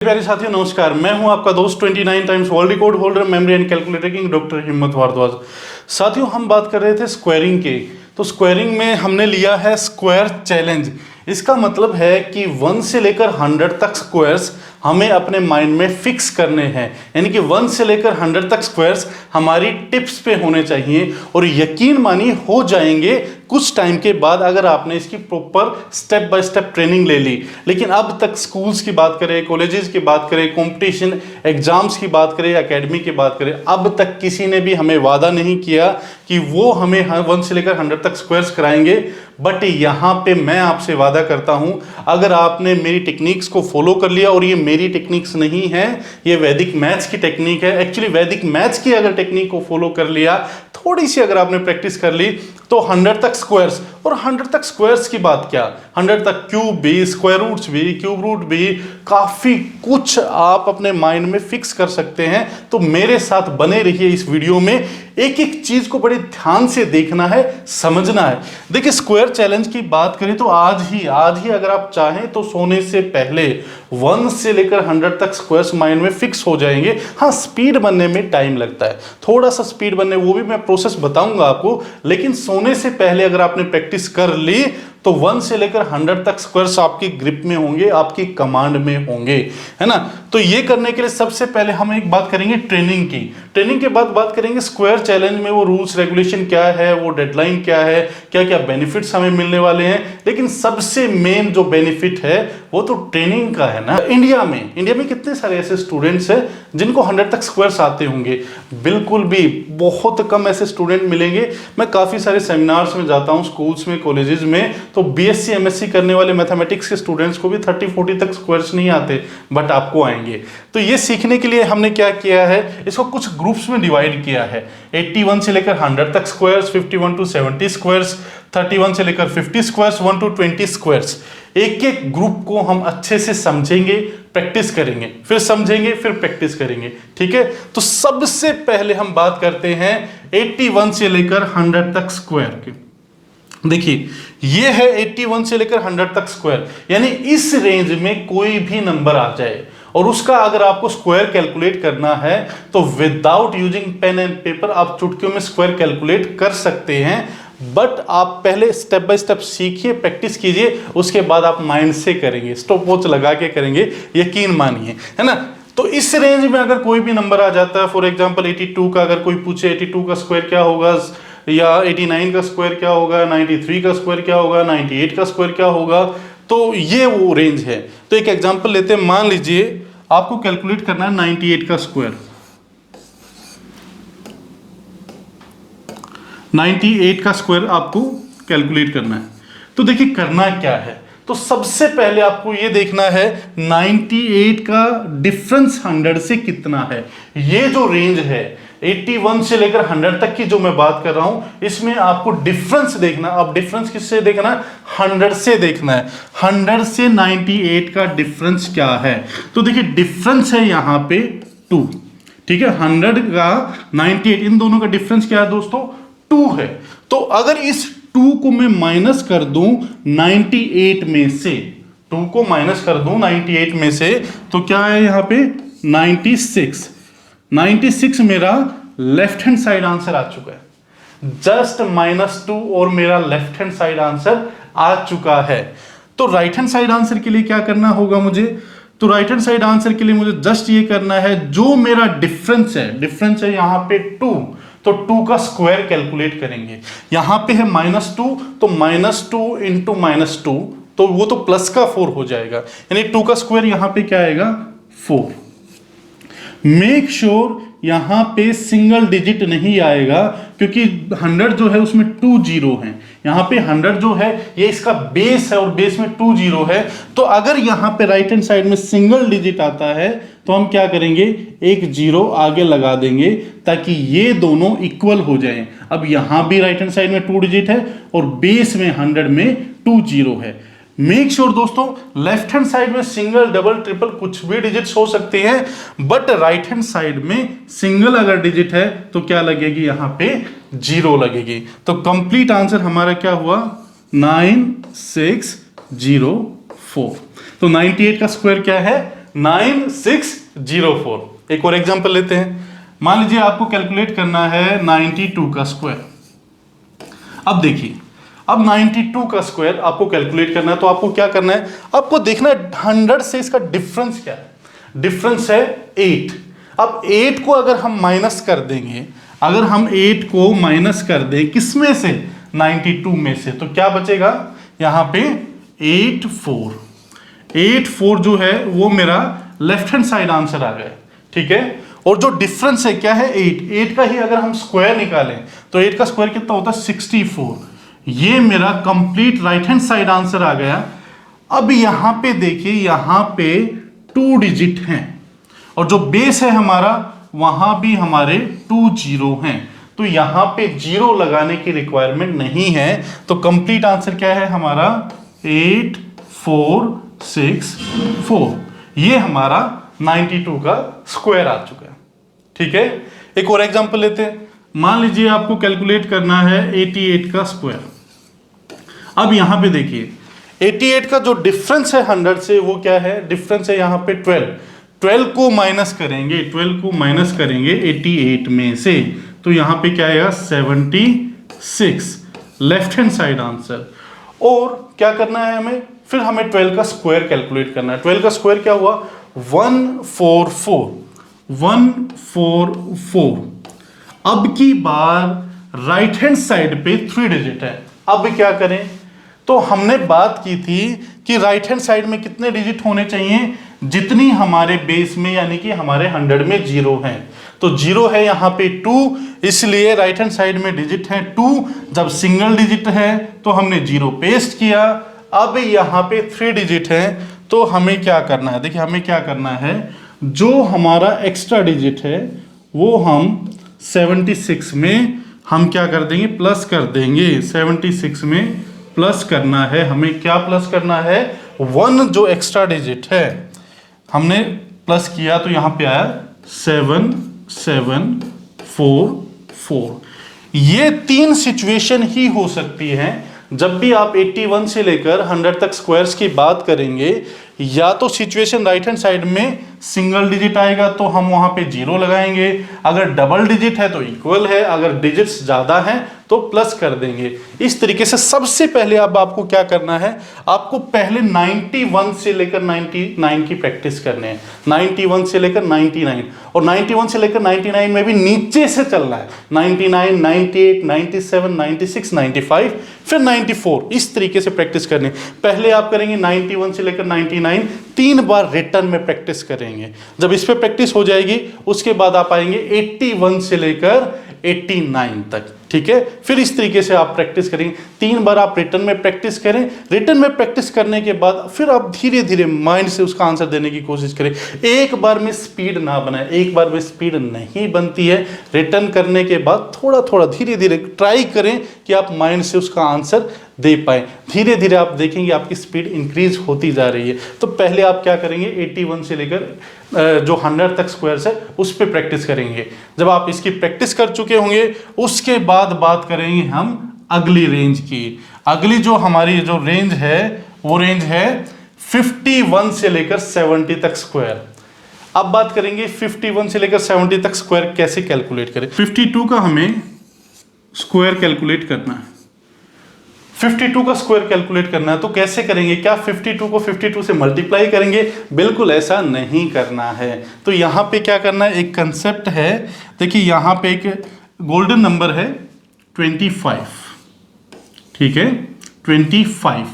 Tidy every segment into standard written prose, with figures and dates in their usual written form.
प्यारे साथियों नमस्कार। मैं हूं आपका दोस्त 29 times world record holder memory and calculator king doctor हिम्मत भारद्वाज। साथियों हम बात कर रहे थे स्क्वायरिंग के, तो स्क्वायरिंग में हमने लिया है स्क्वायर चैलेंज। इसका मतलब है कि 1 से लेकर 100 तक स्क्वायर्स हमें अपने माइंड में फिक्स करने हैं, यानी कि 1 से लेकर 100 तक स्क्वायर्स हमारी टिप्स पे होने चाहिए और यकीन मानिए हो जाएंगे कुछ टाइम के बाद, अगर आपने इसकी proper step by step training ले ली। लेकिन अब तक स्कूल्स की बात करें, कॉलेजेस की बात करें, कंपटीशन एग्जाम्स की बात करें, एकेडमी की बात करें, अब तक किसी ने भी हमें वादा नहीं किया कि वो हमें 1 से लेकर 100 तक स्क्वायर्स कराएंगे। बट यहाँ पे मैं आपसे वादा करता हूं, अगर आपने मेरी टेक्निक्स को फॉलो कर लिया, और ये मेरी टेक्निक्स नहीं है, ये वैदिक मैथ्स की टेक्निक है। एक्चुअली वैदिक मैथ्स की अगर टेक्निक को फॉलो कर लिया, थोड़ी सी अगर आपने प्रैक्टिस कर ली, तो 100 तक स्क्वायर्स, और 100 तक स्क्वायर्स की बात क्या, 100 तक क्यूब भी, स्क्वायर रूट्स भी, क्यूब रूट भी, काफी कुछ आप अपने माइंड में फिक्स कर सकते हैं। तो मेरे साथ बने रहिए इस वीडियो में, एक एक चीज को बड़े ध्यान से देखना है, समझना है। देखिए स्क्वायर चैलेंज की बात करें तो आज ही अगर आप चाहें तो सोने से पहले 1 से लेकर 100 तक स्क्वायर्स माइंड में फिक्स हो जाएंगे। हाँ, स्पीड बनने में टाइम लगता है, थोड़ा सा स्पीड बनने, वो भी मैं प्रोसेस बताऊंगा आपको। लेकिन सोने से पहले अगर आपने प्रैक्टिस कर ली तो 1 से लेकर 100 तक स्क्वायर्स आपकी ग्रिप में होंगे, आपकी कमांड में होंगे, है ना। तो ये करने के लिए सबसे पहले हम एक बात करेंगे ट्रेनिंग की। ट्रेनिंग के बाद बात करेंगे स्क्वायर चैलेंज में वो रूल्स रेगुलेशन क्या है, वो डेडलाइन क्या है, क्या क्या बेनिफिट्स हमें मिलने वाले हैं। लेकिन सबसे मेन जो बेनिफिट है वो तो ट्रेनिंग का है ना। इंडिया में कितने सारे ऐसे स्टूडेंट्स हैं जिनको 100 तक स्क्वायर्स आते होंगे? बिल्कुल भी, बहुत कम ऐसे स्टूडेंट मिलेंगे। मैं काफी सारे सेमिनार्स में जाता हूँ, स्कूल्स में, कॉलेजेस में, तो बीएससी एमएससी करने वाले मैथमेटिक्स के स्टूडेंट्स को भी 30-40 तक स्क्वायर्स नहीं आते, बट आपको आएंगे। तो ये सीखने के लिए हमने क्या किया है, इसको कुछ ग्रुप्स में डिवाइड किया है। 81 से लेकर 100 तक स्क्वायर्स, 51 to 70 स्क्वायर्स, 31 से लेकर 50 स्क्वायर्स, 1 to 20 स्क्वायर्स। एक एक ग्रुप को हम अच्छे से समझेंगे, प्रैक्टिस करेंगे, फिर समझेंगे, फिर प्रैक्टिस करेंगे, ठीक है। तो सबसे पहले हम बात करते हैं 81 से लेकर 100 तक स्क्वायर की। देखिए ये है 81 से लेकर 100 तक स्क्वायर, यानी इस रेंज में कोई भी नंबर आ जाए और उसका अगर आपको स्क्वायर कैलकुलेट करना है तो without using pen and paper आप चुटकियों में स्क्वायर कैलकुलेट कर सकते हैं। बट आप पहले स्टेप बाय स्टेप सीखिए, प्रैक्टिस कीजिए, उसके बाद आप माइंड से करेंगे, स्टॉप वॉच लगा के करेंगे, यकीन मानिए, है ना। तो इस रेंज में अगर कोई भी नंबर आ जाता है, फॉर एग्जांपल 82 का अगर कोई पूछे 82 का स्क्वायर क्या होगा, या 89 का स्क्वायर क्या होगा, 93 का स्क्वायर क्या होगा, 98 का स्क्वायर क्या होगा, तो ये वो रेंज है। तो एक एग्जांपल लेते हैं, मान लीजिए आपको कैलकुलेट करना है 98 का स्क्वायर। 98 का स्क्वायर आपको कैलकुलेट करना है। तो देखिए करना क्या है, तो सबसे पहले आपको ये देखना है 98 का डिफरेंस 100 से कितना है। ये जो रेंज है 81 से लेकर 100 तक की जो मैं बात कर रहा हूं, इसमें आपको डिफरेंस देखना। अब डिफरेंस किससे देखना है? 100 से देखना है। 100 से 98 का डिफरेंस क्या है? तो देखिए डिफरेंस है यहां पे 2, ठीक है। 100 का 98, इन दोनों का डिफरेंस क्या है दोस्तों? 2 है। तो अगर इस 2 को मैं माइनस कर दूं 98 में से, 2 को माइनस कर दूं 98 में से, तो क्या है यहां पे 96 मेरा लेफ्ट हैंड साइड आंसर आ चुका है। जस्ट -2 और मेरा लेफ्ट हैंड साइड आंसर आ चुका है। तो राइट हैंड साइड आंसर के लिए क्या करना होगा मुझे? तो राइट हैंड साइड आंसर के लिए मुझे जस्ट ये करना है, जो मेरा डिफरेंस है यहां पे 2, तो 2 का स्क्वायर कैलकुलेट करेंगे। यहां पे है -2, तो -2 इंटू -2, तो वो तो प्लस का 4 हो जाएगा, यानी 2 का स्क्वायर यहां पे क्या आएगा? 4। मेक श्योर यहां पे सिंगल डिजिट नहीं आएगा, क्योंकि 100 जो है उसमें 2 जीरो हैं। यहां पे 100 जो है ये इसका बेस है और बेस में 2 जीरो है। तो अगर यहां पे राइट हैंड साइड में सिंगल डिजिट आता है तो हम क्या करेंगे? एक जीरो आगे लगा देंगे ताकि ये दोनों इक्वल हो जाएं। अब यहां भी राइट हैंड साइड में 2 डिजिट है और बेस में 100 में 2 जीरो है। मेक श्योर दोस्तों लेफ्ट हैंड साइड में सिंगल, डबल, ट्रिपल कुछ भी डिजिट्स हो सकते हैं, बट राइट हैंड साइड में सिंगल अगर डिजिट है तो क्या लगेगी? यहां पे जीरो लगेगी। तो कंप्लीट आंसर हमारा क्या हुआ? 9604। तो 98 का स्क्वायर क्या है? 9604। एक और एग्जांपल लेते हैं। मान लीजिए आपको कैलकुलेट करना है 92 का स्क्वायर। अब देखिए, अब 92 का स्क्वायर आपको कैलकुलेट करना है, तो आपको क्या करना है, आपको देखना है 100 से इसका डिफरेंस क्या है। डिफरेंस है 8। अब 8 को अगर हम माइनस कर देंगे, अगर हम 8 को माइनस कर दें किसमें से, 92 में से, तो क्या बचेगा यहां पे 84 जो है वो मेरा लेफ्ट हैंड साइड आंसर आ गया। ठीक है, और जो डिफरेंस है क्या है 8 का ही अगर हम स्क्वायर निकालें तो 8 का स्क्वायर कितना होता है 64। ये मेरा complete right hand side answer आ गया। अब यहां पे देखिए, यहां पे 2 डिजिट हैं और जो बेस है हमारा वहां भी हमारे 2 जीरो हैं, तो यहां पे जीरो लगाने की रिक्वायरमेंट नहीं है। तो कंप्लीट आंसर क्या है हमारा 8464। ये हमारा 92 का स्क्वायर आ चुका है। ठीक है, एक और एग्जांपल लेते हैं। मान लीजिए आपको कैलकुलेट करना है 88 का स्क्वायर। अब यहां पे देखिए 88 का जो डिफरेंस है 100 से वो क्या है, डिफरेंस है यहां पे 12 को माइनस करेंगे, 12 को माइनस करेंगे 88 में से, तो यहां पे क्या आएगा 76 लेफ्ट हैंड साइड आंसर। और क्या करना है हमें, फिर हमें 12 का स्क्वायर कैलकुलेट करना है। 12 का स्क्वायर क्या हुआ 144। अब की बार राइट हैंड साइड पे 3 डिजिट है। अब क्या करें, तो हमने बात की थी कि राइट हैंड साइड में कितने डिजिट होने चाहिए, जितनी हमारे बेस में यानी कि हमारे 100 में जीरो हैं। तो जीरो है यहाँ पे 2, इसलिए राइट हैंड साइड में डिजिट है 2। जब सिंगल डिजिट है तो हमने जीरो पेस्ट किया। अब यहाँ पे 3 डिजिट है, तो हमें क्या करना है, देखिए हमें क्या करना है, जो हमारा एक्स्ट्रा डिजिट है वो हम 76 में हम क्या कर देंगे, प्लस कर देंगे। 76 में प्लस करना है हमें, क्या प्लस करना है 1 जो एक्स्ट्रा डिजिट है हमने प्लस किया, तो यहां पे आया 7744। ये 3 सिचुएशन ही हो सकती हैं जब भी आप 81 से लेकर 100 तक स्क्वायर्स की बात करेंगे। या तो सिचुएशन राइट हैंड साइड में सिंगल डिजिट आएगा तो हम वहां पे जीरो लगाएंगे, अगर डबल डिजिट है तो इक्वल है, अगर डिजिट्स ज्यादा हैं तो प्लस कर देंगे। इस तरीके से सबसे पहले अब आपको क्या करना है, आपको पहले 91 से लेकर 99 की प्रैक्टिस करनी है। 91 से लेकर 99 और 91 से लेकर 99 में भी नीचे से चलना है। 99, 98, 97, 96, 95 फिर 94, इस तरीके से प्रैक्टिस करनी है। पहले आप करेंगे 91 से लेकर 99, 3 बार रिटर्न में प्रैक्टिस करेंगे। जब इस पे प्रैक्टिस हो जाएगी उसके बाद आप आएंगे 81 से लेकर 89 तक। ठीक है, फिर इस तरीके से आप प्रैक्टिस करेंगे। 3 बार आप रिटर्न में प्रैक्टिस करें। रिटर्न में प्रैक्टिस करने के बाद फिर आप धीरे धीरे माइंड से उसका आंसर देने की कोशिश करें। एक बार में स्पीड ना बनाए, एक बार में स्पीड नहीं बनती है। रिटर्न करने के बाद थोड़ा थोड़ा धीरे धीरे ट्राई करें कि आप माइंड से उसका आंसर दे पाए। धीरे धीरे आप देखेंगे आपकी स्पीड इंक्रीज होती जा रही है। तो पहले आप क्या करेंगे, 81 से लेकर जो 100 तक स्क्वायर्स है उस पर प्रैक्टिस करेंगे। जब आप इसकी प्रैक्टिस कर चुके होंगे उसके बाद बात करेंगे हम अगली रेंज की। अगली जो हमारी जो रेंज है वो रेंज है 51 से लेकर 70 तक स्क्वायर। अब बात करेंगे 51 से लेकर 70 तक स्क्वायर कैसे कैलकुलेट करें। 52 का हमें स्क्वायर कैलकुलेट करना है। 52 का स्क्वायर कैलकुलेट करना है तो कैसे करेंगे, क्या 52 को 52 से मल्टीप्लाई करेंगे? बिल्कुल ऐसा नहीं करना है। तो यहाँ पे क्या करना है, एक कंसेप्ट है। देखिए यहाँ पे एक गोल्डन नंबर है 25। ठीक है, 25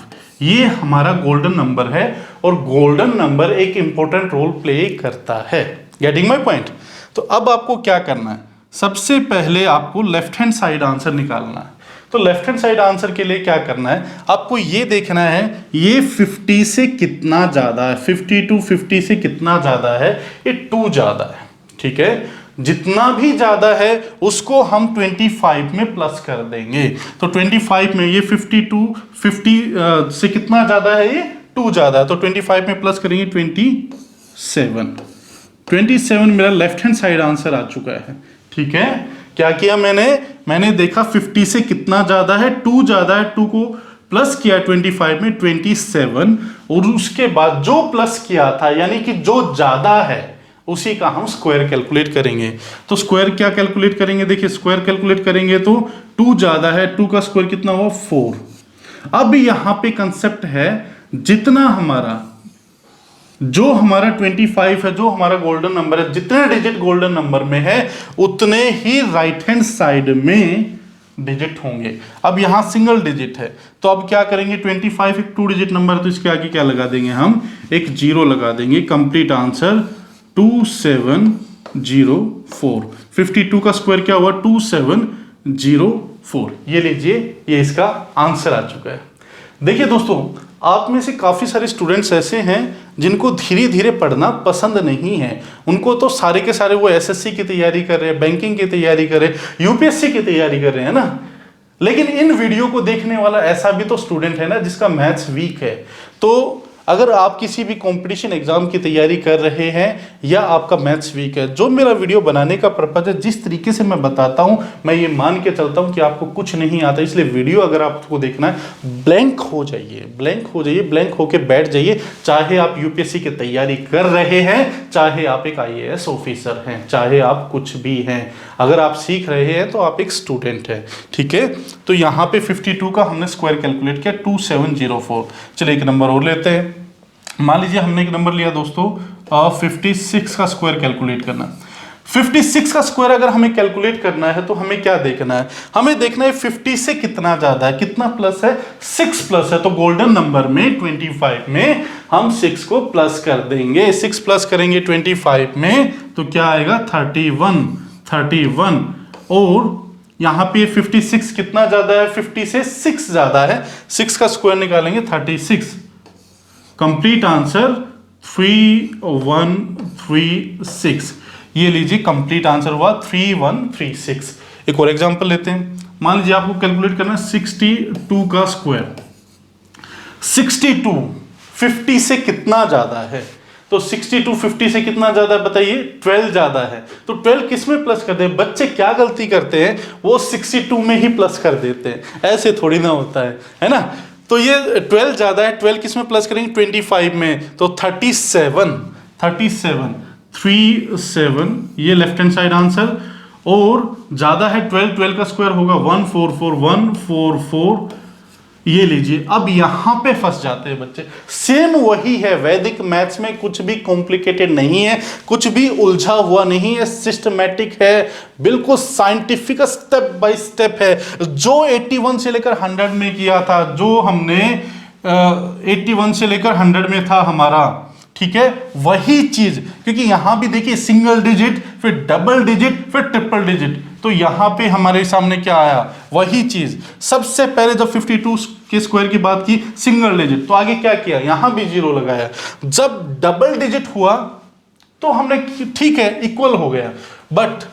ये हमारा गोल्डन नंबर है और गोल्डन नंबर एक इंपॉर्टेंट रोल प्ले करता है। Getting my point? तो अब आपको क्या करना है, सबसे पहले आपको लेफ्ट हैंड साइड आंसर निकालना है। तो लेफ्ट हैंड साइड आंसर के लिए क्या करना है, आपको ये देखना है ये 50 से कितना ज्यादा है। 52 50 से कितना ज्यादा है, ये 2 ज्यादा है। ठीक है, जितना भी ज्यादा है उसको हम 25 में प्लस कर देंगे। तो 25 में ये 52 50 से कितना ज्यादा है, ये 2 ज्यादा है, तो 25 में प्लस करेंगे 27 मेरा लेफ्ट हैंड साइड आंसर आ चुका है। ठीक है, क्या किया मैंने देखा 50 से कितना ज्यादा है, 2 ज्यादा है, 2 को प्लस किया 25 में 27 और उसके बाद जो प्लस किया था यानी कि जो ज्यादा है उसी का हम स्क्वायर कैलकुलेट करेंगे। तो स्क्वायर क्या कैलकुलेट करेंगे, देखिए स्क्वायर कैलकुलेट करेंगे तो 2 ज्यादा है, 2 का स्क्वायर कितना हुआ 4। अब यहां पे कंसेप्ट है जितना हमारा जो हमारा 25 है, जो हमारा गोल्डन नंबर है, जितने डिजिट गोल्डन नंबर में है उतने ही राइट हैंड साइड में डिजिट होंगे। अब यहां सिंगल डिजिट है तो अब क्या करेंगे, 25 एक 2 डिजिट नंबर तो इसके आगे क्या लगा देंगे, हम एक 0 लगा देंगे। Complete answer 2704। 52 का स्क्वायर क्या हुआ 2704। ये लीजिए, ये इसका आंसर आ चुका है। देखिए दोस्तों, आप में से काफ़ी सारे स्टूडेंट्स ऐसे हैं जिनको धीरे धीरे पढ़ना पसंद नहीं है। उनको तो सारे के सारे वो एसएससी की तैयारी कर रहे हैं, बैंकिंग की तैयारी कर रहे हैं, यूपीएससी की तैयारी कर रहे हैं ना। लेकिन इन वीडियो को देखने वाला ऐसा भी तो स्टूडेंट है ना जिसका मैथ्स वीक है। तो अगर आप किसी भी कंपटीशन एग्जाम की तैयारी कर रहे हैं या आपका मैथ्स वीक है, जो मेरा वीडियो बनाने का पर्पज है, जिस तरीके से मैं बताता हूं, मैं ये मान के चलता हूं कि आपको कुछ नहीं आता। इसलिए वीडियो अगर आपको देखना है, ब्लैंक हो जाइए, ब्लैंक हो जाइए, ब्लैंक होके बैठ जाइए। चाहे आप यूपीएससी की तैयारी कर रहे हैं, चाहे आप एक आईएएस ऑफिसर हैं, चाहे आप कुछ भी हैं, अगर आप सीख रहे हैं तो आप एक स्टूडेंट हैं, ठीक है। तो यहाँ पे 52 का हमने स्क्वायर कैलकुलेट किया 2704। चलिए एक नंबर और लेते हैं। मान लीजिए हमने एक नंबर लिया दोस्तों 56 का स्क्वायर कैलकुलेट करना। 56 का स्क्वायर अगर हमें कैलकुलेट करना है तो हमें क्या देखना है, हमें देखना है 50 से कितना ज्यादा है, कितना प्लस है, 6 प्लस है। तो गोल्डन नंबर में 25 में हम 6 को प्लस कर देंगे। 6 प्लस करेंगे 25 में तो क्या आएगा 31। और यहां पे 56 कितना ज्यादा है, 50 से 6 ज्यादा है, 6 का स्क्वायर निकालेंगे 36। Complete answer 3136। ये लीजिए कंप्लीट आंसर हुआ 3136। एक और एग्जांपल लेते हैं। मान लीजिए आपको कैलकुलेट करना है 62 का स्क्वायर। 62 50 से कितना ज्यादा है, तो 62 50 से कितना ज्यादा है बताइए, 12 ज्यादा है। तो 12 किस में प्लस कर दे, बच्चे क्या गलती करते हैं, वो 62 में ही प्लस कर देते हैं, ऐसे थोड़ी ना होता है ना। तो ये 12 ज्यादा है, 12 किस में प्लस करेंगे 25 में, तो 37 ये लेफ्ट हैंड साइड आंसर। और ज्यादा है 12 का स्क्वायर होगा 144 ये लीजिए। अब यहां पे फंस जाते हैं बच्चे। सेम वही है, वैदिक मैथ्स में कुछ भी कॉम्प्लिकेटेड नहीं है, कुछ भी उलझा हुआ नहीं है, सिस्टमैटिक है, बिल्कुल साइंटिफिक स्टेप बाय स्टेप है। जो 81 से लेकर 100 में किया था, जो हमने 81 से लेकर 100 में था हमारा, ठीक है, वही चीज। क्योंकि यहां भी देखिए सिंगल डिजिट, फिर डबल डिजिट, फिर ट्रिपल डिजिट, तो यहां पे हमारे सामने क्या आया, वही चीज। सबसे पहले जब 52 के स्क्वायर की बात की सिंगल डिजिट, तो आगे क्या किया, यहां भी 0 लगाया। जब डबल डिजिट हुआ तो हमने ठीक है इक्वल हो गया, बट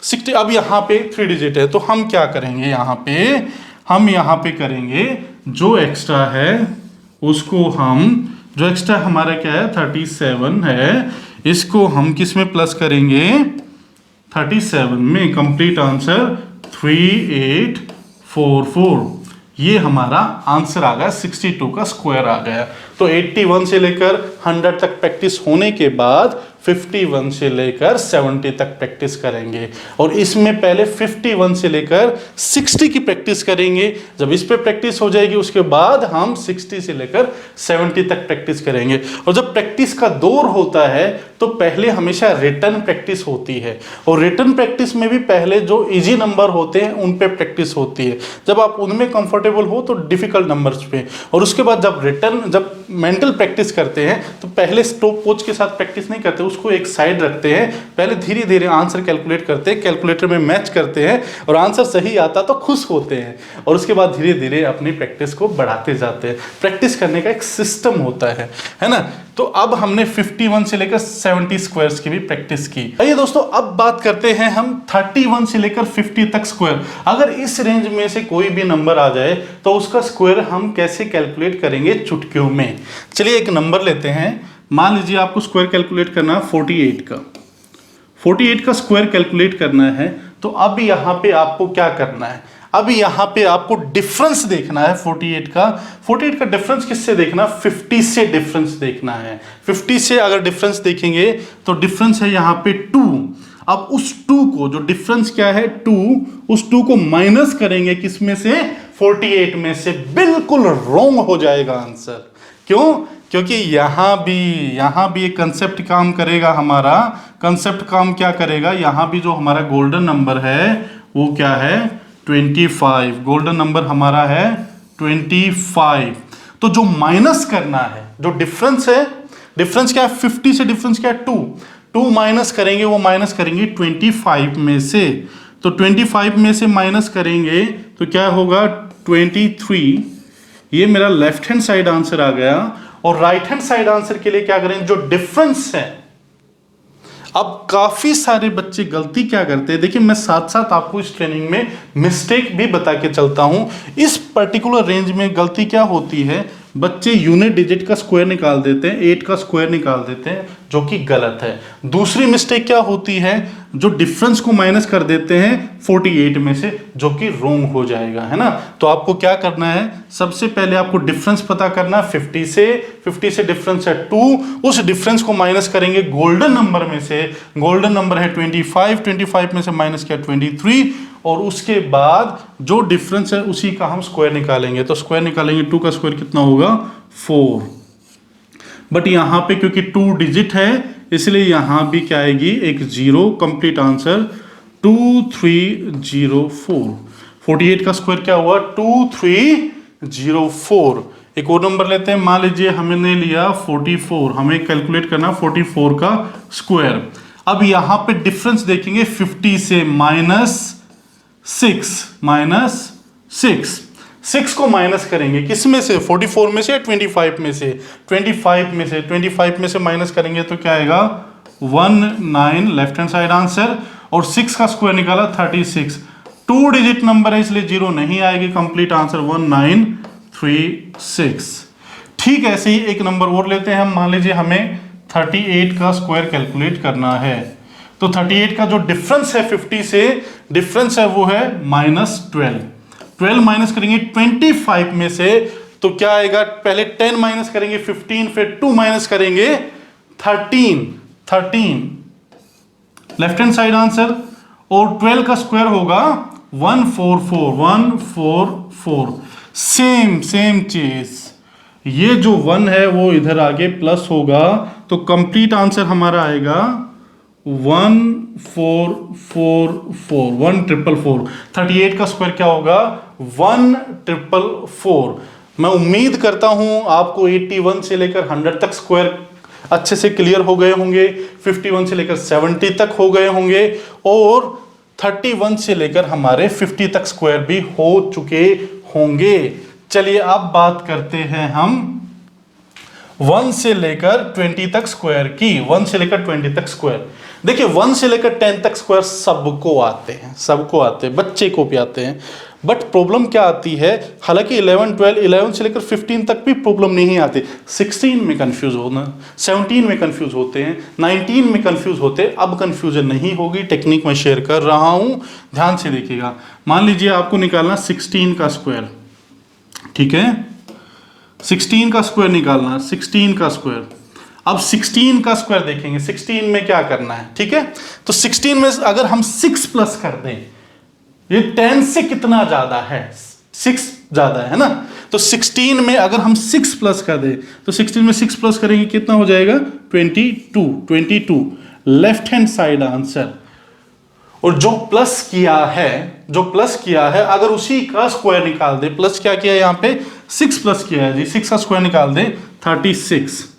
60 अब यहां पे 3 डिजिट है, तो हम क्या करेंगे, हम यहां पे करेंगे जो एक्स्ट्रा है उसको हम, जो एक्स्ट्रा हमारा क्या है 37 है, इसको हम किस में प्लस करेंगे 37 में। Complete answer 3844। ये हमारा आंसर आ गया, 62 का स्क्वायर आ गया। तो 81 से लेकर 100 तक प्रैक्टिस होने के बाद 51 से लेकर 70 तक प्रैक्टिस करेंगे, और इसमें पहले 51 से लेकर 60 की प्रैक्टिस करेंगे। जब इस पे प्रैक्टिस हो जाएगी उसके बाद हम 60 से लेकर 70 तक प्रैक्टिस करेंगे। और जब प्रैक्टिस का दौर होता है तो पहले हमेशा रिटन प्रैक्टिस होती है, और रिटन प्रैक्टिस में भी पहले जो इजी नंबर होते हैं उन पे प्रैक्टिस होती है। जब आप उनमें कंफर्टेबल हो तो डिफिकल्ट नंबर्स पे, और उसके बाद जब मेंटल प्रैक्टिस करते हैं तो पहले स्टॉप वॉच के साथ प्रैक्टिस नहीं करते, उसको एक साइड रखते हैं, पहले धीरे धीरे आंसर कैलकुलेट करते हैं, कैलकुलेटर में मैच करते हैं, और आंसर सही आता तो खुश होते हैं, और उसके बाद धीरे धीरे अपनी प्रैक्टिस को बढ़ाते जाते हैं। प्रैक्टिस करने का एक सिस्टम होता है ना। तो अब हमने 51 से लेकर 70 स्क्वायर्स की भी प्रैक्टिस की। आइए दोस्तों, अब बात करते हैं हम 31 से लेकर 50 तक स्क्वायर। अगर इस रेंज में से कोई भी नंबर आ जाए तो उसका स्क्वायर हम कैसे कैलकुलेट करेंगे चुटकियों में। चलिए एक नंबर लेते हैं। मान लीजिए आपको स्क्वायर कैलकुलेट करना है 48 का। 48 का स्क्वायर कैलकुलेट करना है, तो अब यहां पे आपको क्या करना है, अब यहाँ पे आपको डिफरेंस देखना है 48 का। 48 का डिफरेंस किससे देखना, 50 से डिफरेंस देखना है। 50 से अगर डिफरेंस देखेंगे तो डिफरेंस है यहाँ पे 2। अब उस 2 को, जो डिफरेंस क्या है 2, उस 2 को माइनस करेंगे किसमें से, 48 में से। बिल्कुल रॉन्ग हो जाएगा आंसर। क्यों? क्योंकि यहां भी एक कंसेप्ट काम करेगा हमारा। कंसेप्ट काम क्या करेगा, यहां भी जो हमारा गोल्डन नंबर है वो क्या है, 25। गोल्डन नंबर हमारा है 25। तो जो माइनस करना है, जो डिफरेंस है, डिफरेंस क्या है 50 से, डिफरेंस क्या है 2 माइनस करेंगे, वो माइनस करेंगे 25 में से। तो 25 में से माइनस करेंगे तो क्या होगा 23। ये मेरा लेफ्ट हैंड साइड आंसर आ गया। और राइट हैंड साइड आंसर के लिए क्या करें, जो डिफरेंस है। अब काफी सारे बच्चे गलती क्या करते हैं, देखिए मैं साथ साथ आपको इस ट्रेनिंग में मिस्टेक भी बता के चलता हूं। इस पर्टिकुलर रेंज में गलती क्या होती है, बच्चे यूनिट डिजिट का स्क्वायर निकाल देते हैं, 8 का स्क्वायर निकाल देते हैं, जो कि गलत है। दूसरी मिस्टेक क्या होती है, जो डिफरेंस को माइनस कर देते हैं 48 में से, जो कि रॉन्ग हो जाएगा, है ना। तो आपको क्या करना है, सबसे पहले आपको डिफरेंस पता करना 50 से डिफरेंस है 2, उस डिफरेंस को माइनस करेंगे गोल्डन नंबर में से। गोल्डन नंबर है 25 में से माइनस किया 23, और उसके बाद जो डिफरेंस है उसी का हम स्क्वायर निकालेंगे। तो स्क्वायर निकालेंगे, 2 का स्क्वायर कितना होगा 4। बट यहां पे क्योंकि 2 डिजिट है इसलिए यहां भी क्या आएगी, एक 0। Complete answer 2304। 48 का स्क्वायर क्या हुआ 2304। एक और नंबर लेते हैं, मान लीजिए हमने लिया 44, हमें कैलकुलेट करना 44 का स्क्वायर। अब यहां पे डिफरेंस देखेंगे 50 से -6 को माइनस करेंगे किस में से, 44 में से या 25 में से, 25 में से माइनस करेंगे तो क्या आएगा 19, लेफ्ट हैंड साइड आंसर। और 6 का स्क्वायर निकाला 36। 2 डिजिट नंबर है इसलिए 0 नहीं आएगी, कंप्लीट आंसर 1936। ठीक है, ऐसे ही एक नंबर और लेते हैं हम। मान लीजिए हमें 38 का स्क्वायर कैलकुलेट करना है। तो 38 का जो डिफरेंस है 50 से, डिफरेंस है वो है -12। 12 माइनस करेंगे 25 में से तो क्या आएगा, पहले 10 माइनस करेंगे 15, फिर 2 माइनस करेंगे 13 लेफ्ट हैंड साइड आंसर। और 12 का स्क्वायर होगा 144। सेम चीज, ये जो 1 है वो इधर आगे प्लस होगा, तो कंप्लीट आंसर हमारा आएगा 1444। 38 का स्क्वायर क्या होगा 1444। मैं उम्मीद करता हूं आपको 81 से लेकर 100 तक स्क्वायर अच्छे से क्लियर हो गए होंगे, 51 से लेकर 70 तक हो गए होंगे, और 31 से लेकर हमारे 50 तक स्क्वायर भी हो चुके होंगे। चलिए अब बात करते हैं हम 1 से लेकर 20 तक स्क्वायर की। 1 से लेकर 20 तक स्क्वायर, देखिए 1 से लेकर 10 तक स्क्वायर सबको आते हैं, बच्चे को भी आते हैं। बट प्रॉब्लम क्या आती है, हालांकि 11, 12, 11 से लेकर 15 तक भी प्रॉब्लम नहीं आती। 16 में कंफ्यूज होना, 17 में कंफ्यूज होते हैं, 19 में कंफ्यूज होते हैं। अब कंफ्यूजन नहीं होगी, टेक्निक मैं शेयर कर रहा हूं, ध्यान से देखिएगा। मान लीजिए आपको निकालना 16 का स्क्वायर, ठीक है, 16 का स्क्वायर निकालना, 16 का स्क्वायर। अब 16 का स्क्वायर देखेंगे, 16 में क्या करना है, ठीक है। तो 16 में अगर हम 6 प्लस कर दें, ये 10 से कितना ज्यादा है, 6 ज्यादा है ना। तो 16 में अगर हम 6 प्लस कर दें, तो 16 में 6 प्लस करेंगे कितना हो जाएगा 22 लेफ्ट हैंड साइड आंसर। और जो प्लस किया है अगर उसी का स्क्वायर निकाल दे, प्लस क्या किया यहां पे 6 प्लस किया है जी, 6 का स्क्वायर निकाल दे 36।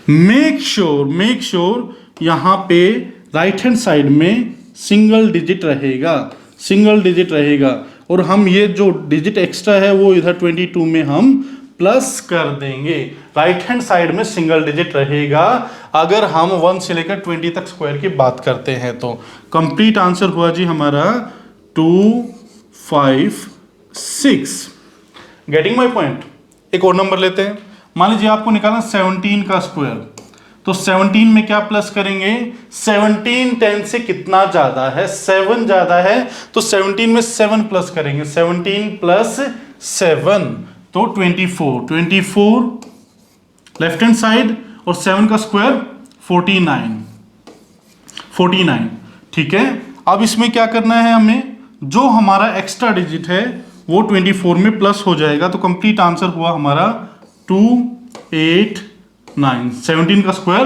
मेक श्योर यहां पे राइट हैंड साइड में सिंगल डिजिट रहेगा, और हम ये जो डिजिट एक्स्ट्रा है वो इधर 22 में हम प्लस कर देंगे। राइट हैंड साइड में सिंगल डिजिट रहेगा अगर हम 1 से लेकर 20 तक स्क्वायर की बात करते हैं। तो कंप्लीट आंसर हुआ जी हमारा 256। Getting my point. एक और नंबर लेते हैं, मान लीजिए आपको निकालना 17 का स्क्वायर। तो 17 में क्या प्लस करेंगे, 17 10 से कितना ज्यादा है, 7 ज्यादा है, तो 17 में 7 प्लस करेंगे, 17 प्लस 7 तो 24 लेफ्ट हैंड साइड, और 7 का स्क्वायर 49। ठीक है, अब इसमें क्या करना है हमें, जो हमारा एक्स्ट्रा डिजिट है वो 24 में प्लस हो जाएगा, तो कंप्लीट आंसर हुआ हमारा 289। 17 का स्क्वायर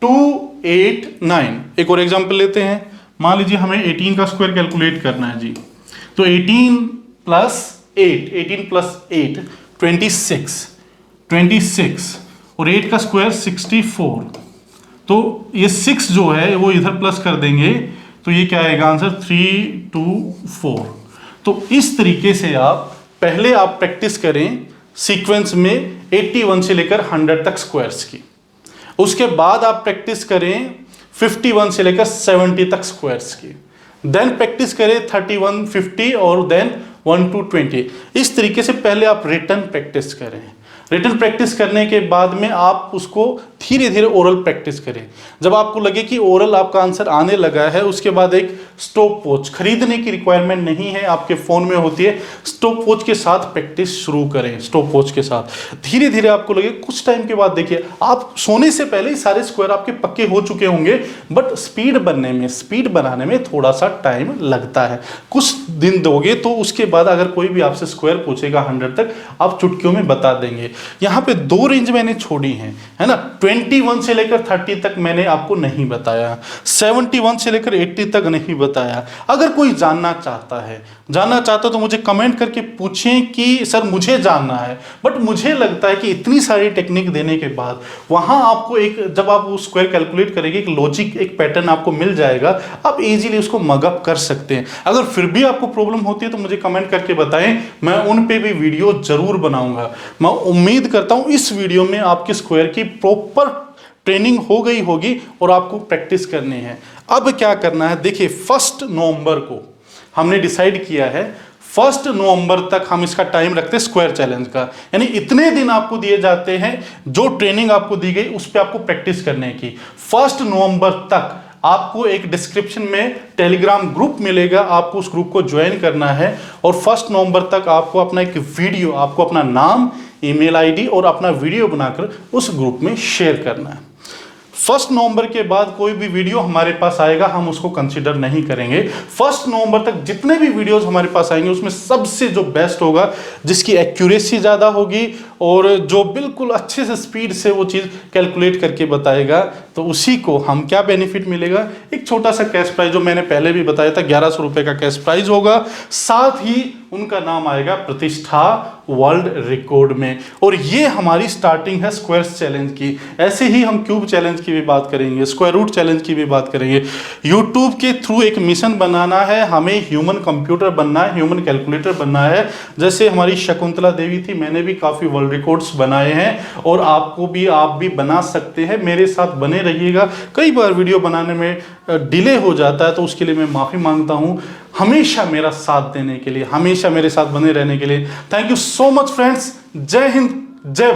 289। एक और एग्जांपल लेते हैं, मान लीजिए हमें 18 का स्क्वायर कैलकुलेट करना है जी, तो 18 प्लस 8 26 और 8 का स्क्वायर 64, तो ये 6 जो है वो इधर प्लस कर देंगे, तो ये क्या आएगा आंसर 324। तो इस तरीके से आप पहले आप प्रैक्टिस करें सीक्वेंस में 81 से लेकर 100 तक स्क्वायर्स की, उसके बाद आप प्रैक्टिस करें 51 से लेकर 70 तक स्क्वायर्स की, देन प्रैक्टिस करें 31 50 और देन 1 to 20। इस तरीके से पहले आप रिटन प्रैक्टिस करें, रिटन प्रैक्टिस करने के बाद में आप उसको धीरे धीरे ओरल प्रैक्टिस करें। जब आपको लगे कि ओरल आपका आंसर आने लगा है, उसके बाद एक स्टॉप वॉच खरीदने की रिक्वायरमेंट नहीं है, आपके फ़ोन में होती है, स्टॉप वॉच के साथ प्रैक्टिस शुरू करें। स्टॉप वॉच के साथ धीरे धीरे आपको लगे, कुछ टाइम के बाद देखिए आप सोने से पहले ही सारे स्क्वायर आपके पक्के हो चुके होंगे, बट स्पीड बनाने में थोड़ा सा टाइम लगता है। कुछ दिन दोगे तो उसके बाद अगर कोई भी आपसे स्क्वायर पूछेगा 100 तक, आप चुटकियों में बता देंगे। यहाँ पे 2 रेंज मैंने छोड़ी हैं, है ना, 21 से लेकर 30 तक मैंने आपको नहीं बताया, 71 से लेकर 80 तक नहीं बताया। अगर कोई जानना चाहता तो मुझे कमेंट करके पूछें कि सर मुझे जानना है, बट मुझे लगता है कि इतनी सारी टेक्निक देने के बाद वहाँ आपको एक, जब आप वो स्क्वायर कैलकुलेट करेंगे, एक लॉजिक, एक पैटर्न आपको मिल जाएगा, आप इजीली उसको मगअप कर सकते हैं। अगर फिर भी आपको प्रॉब्लम होती है तो मुझे कमेंट करके बताएं, मैं उन पे भी वीडियो जरूर बनाऊंगा। मैं उम्मीद करता हूं इस वीडियो में आपके स्क्वायर की प्रॉपर ट्रेनिंग हो गई होगी और आपको प्रैक्टिस करनी है। अब क्या करना है, देखिए 1 नवंबर को हमने डिसाइड किया है, 1 नवंबर तक हम इसका टाइम रखते हैं स्क्वायर चैलेंज का, यानी इतने दिन आपको दिए जाते हैं, जो ट्रेनिंग आपको दी गई उस पर आपको प्रैक्टिस करने की। 1 नवंबर तक आपको एक डिस्क्रिप्शन में टेलीग्राम ग्रुप मिलेगा, आपको उस ग्रुप को ज्वाइन करना है, और 1 नवंबर तक आपको अपना एक वीडियो, आपको अपना नाम, ईमेल आईडी और अपना वीडियो बनाकर उस ग्रुप में शेयर करना है। 1 नवंबर के बाद कोई भी वीडियो हमारे पास आएगा हम उसको कंसीडर नहीं करेंगे। 1 नवंबर तक जितने भी वीडियोस हमारे पास आएंगे उसमें सबसे जो बेस्ट होगा, जिसकी एक्यूरेसी ज़्यादा होगी और जो बिल्कुल अच्छे से स्पीड से वो चीज़ कैलकुलेट करके बताएगा, तो उसी को हम क्या बेनिफिट मिलेगा, एक छोटा सा कैश प्राइज, जो मैंने पहले भी बताया था 1100 रुपये का कैश प्राइज होगा, साथ ही उनका नाम आएगा प्रतिष्ठा वर्ल्ड रिकॉर्ड में। और ये हमारी स्टार्टिंग है स्क्वायर्स चैलेंज की। ऐसे ही हम क्यूब चैलेंज की भी बात करेंगे, स्क्वायर रूट चैलेंज की भी बात करेंगे। यूट्यूब के थ्रू एक मिशन बनाना है, हमें ह्यूमन कंप्यूटर बनना है, ह्यूमन कैलकुलेटर बनना है। जैसे हमारी शकुंतला देवी थी, मैंने भी काफ़ी वर्ल्ड रिकॉर्ड्स बनाए हैं और आप भी बना सकते हैं। मेरे साथ बने रहिएगा। कई बार वीडियो बनाने में डिले हो जाता है तो उसके लिए मैं माफ़ी मांगता हूँ। हमेशा मेरा साथ देने के लिए, हमेशा मेरे साथ बने रहने के लिए thank you so much friends. जय हिंद, जय